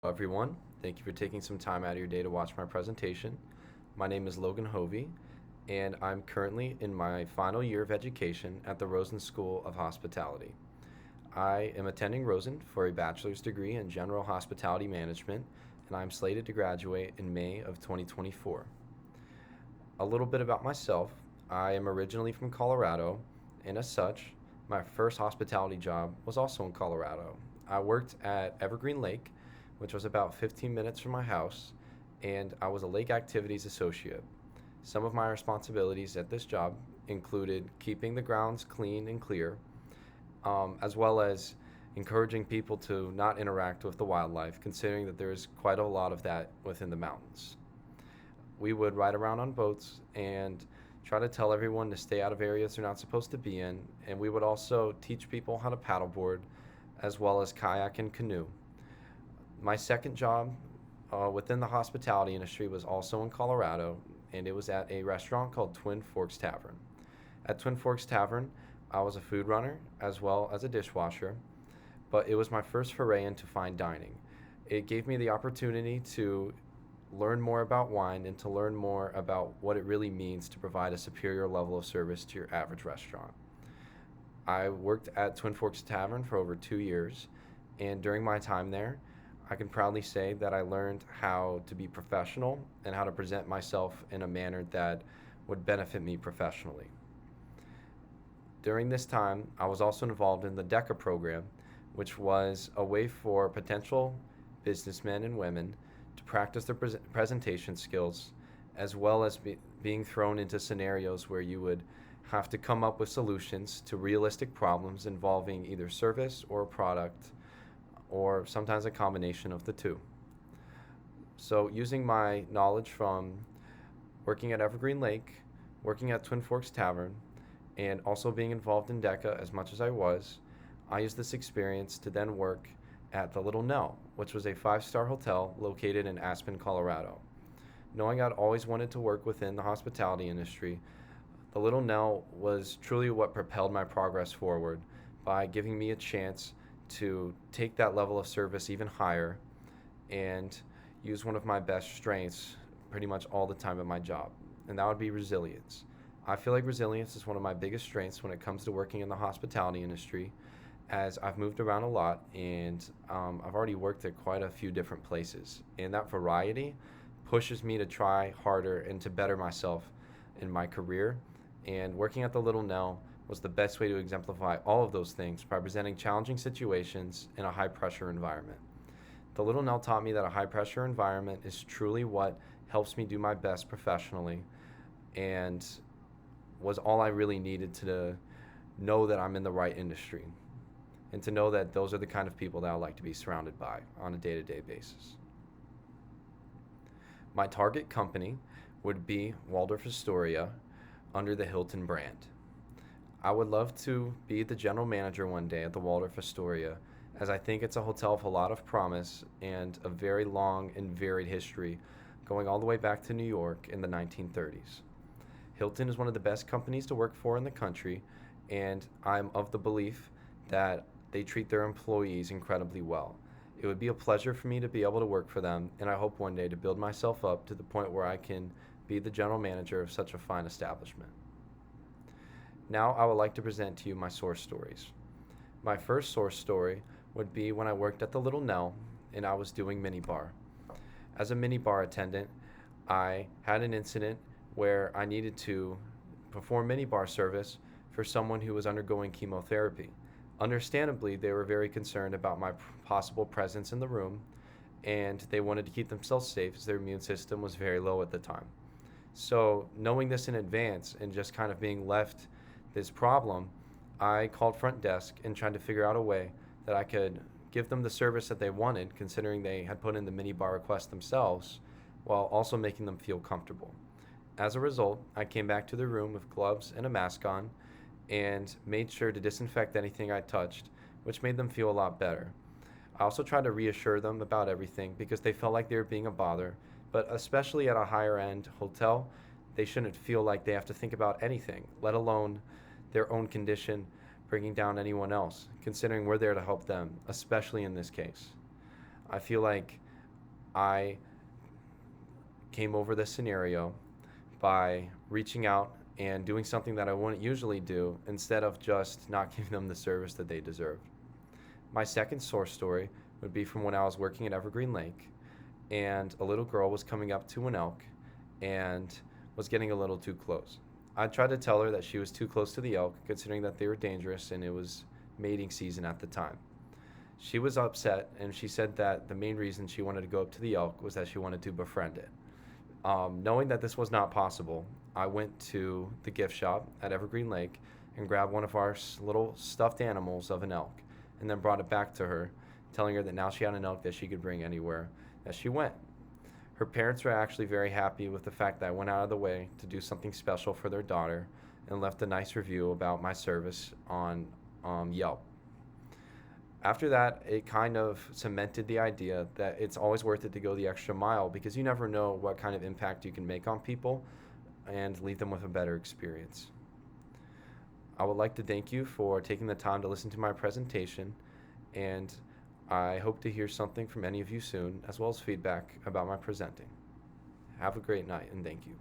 Hello, everyone. Thank you for taking some time out of your day to watch my presentation. My name is Logan Hovey, and I'm currently in my final year of education at the Rosen School of Hospitality. I am attending Rosen for a bachelor's degree in general hospitality management, and I'm slated to graduate in May of 2024. A little bit about myself: I am originally from Colorado, and as such, my first hospitality job was also in Colorado. I worked at Evergreen Lake, which was about 15 minutes from my house, and I was a lake activities associate. Some of my responsibilities at this job included keeping the grounds clean and clear, as well as encouraging people to not interact with the wildlife, considering that there is quite a lot of that within the mountains. We would ride around on boats and try to tell everyone to stay out of areas they're not supposed to be in, and we would also teach people how to paddleboard as well as kayak and canoe. My second job within the hospitality industry was also in Colorado, and it was at a restaurant called Twin Forks Tavern. At Twin Forks Tavern, I was a food runner as well as a dishwasher, but it was my first foray into fine dining. It gave me the opportunity to learn more about wine and to learn more about what it really means to provide a superior level of service to your average restaurant. I worked at Twin Forks Tavern for over 2 years, and during my time there, I can proudly say that I learned how to be professional and how to present myself in a manner that would benefit me professionally. During this time, I was also involved in the DECA program, which was a way for potential businessmen and women to practice their presentation skills, as well as being thrown into scenarios where you would have to come up with solutions to realistic problems involving either service or product, or sometimes a combination of the two. So, using my knowledge from working at Evergreen Lake, working at Twin Forks Tavern, and also being involved in DECA as much as I was, I used this experience to then work at the Little Nell, which was a 5-star hotel located in Aspen, Colorado. Knowing I'd always wanted to work within the hospitality industry, the Little Nell was truly what propelled my progress forward by giving me a chance to take that level of service even higher and use one of my best strengths pretty much all the time at my job, and that would be resilience. I feel like resilience is one of my biggest strengths when it comes to working in the hospitality industry, as I've moved around a lot and I've already worked at quite a few different places. And that variety pushes me to try harder and to better myself in my career. And working at the Little Nell was the best way to exemplify all of those things by presenting challenging situations in a high pressure environment. The Little Nell taught me that a high pressure environment is truly what helps me do my best professionally, and was all I really needed to know that I'm in the right industry and to know that those are the kind of people that I like to be surrounded by on a day to day basis. My target company would be Waldorf Astoria under the Hilton brand. I would love to be the general manager one day at the Waldorf Astoria, as I think it's a hotel with a lot of promise and a very long and varied history, going all the way back to New York in the 1930s. Hilton is one of the best companies to work for in the country, and I'm of the belief that they treat their employees incredibly well. It would be a pleasure for me to be able to work for them, and I hope one day to build myself up to the point where I can be the general manager of such a fine establishment. Now I would like to present to you my source stories. My first source story would be when I worked at the Little Nell and I was doing minibar. As a minibar attendant, I had an incident where I needed to perform minibar service for someone who was undergoing chemotherapy. Understandably, they were very concerned about my possible presence in the room, and they wanted to keep themselves safe as their immune system was very low at the time. So, knowing this in advance and just kind of being left this problem, I called front desk and tried to figure out a way that I could give them the service that they wanted, considering they had put in the minibar request themselves, while also making them feel comfortable. As a result, I came back to the room with gloves and a mask on and made sure to disinfect anything I touched, which made them feel a lot better. I also tried to reassure them about everything because they felt like they were being a bother, but especially at a higher end hotel, they shouldn't feel like they have to think about anything, let alone their own condition bringing down anyone else, considering we're there to help them, especially in this case. I feel like I came over this scenario by reaching out and doing something that I wouldn't usually do instead of just not giving them the service that they deserved. My second source story would be from when I was working at Evergreen Lake, and a little girl was coming up to an elk and was getting a little too close. I tried to tell her that she was too close to the elk, considering that they were dangerous and it was mating season at the time. She was upset, and she said that the main reason she wanted to go up to the elk was that she wanted to befriend it. Knowing that this was not possible, I went to the gift shop at Evergreen Lake and grabbed one of our little stuffed animals of an elk and then brought it back to her, telling her that now she had an elk that she could bring anywhere that she went. Her parents were actually very happy with the fact that I went out of the way to do something special for their daughter and left a nice review about my service on Yelp. After that, it kind of cemented the idea that it's always worth it to go the extra mile because you never know what kind of impact you can make on people and leave them with a better experience. I would like to thank you for taking the time to listen to my presentation, and I hope to hear something from any of you soon, as well as feedback about my presenting. Have a great night, and thank you.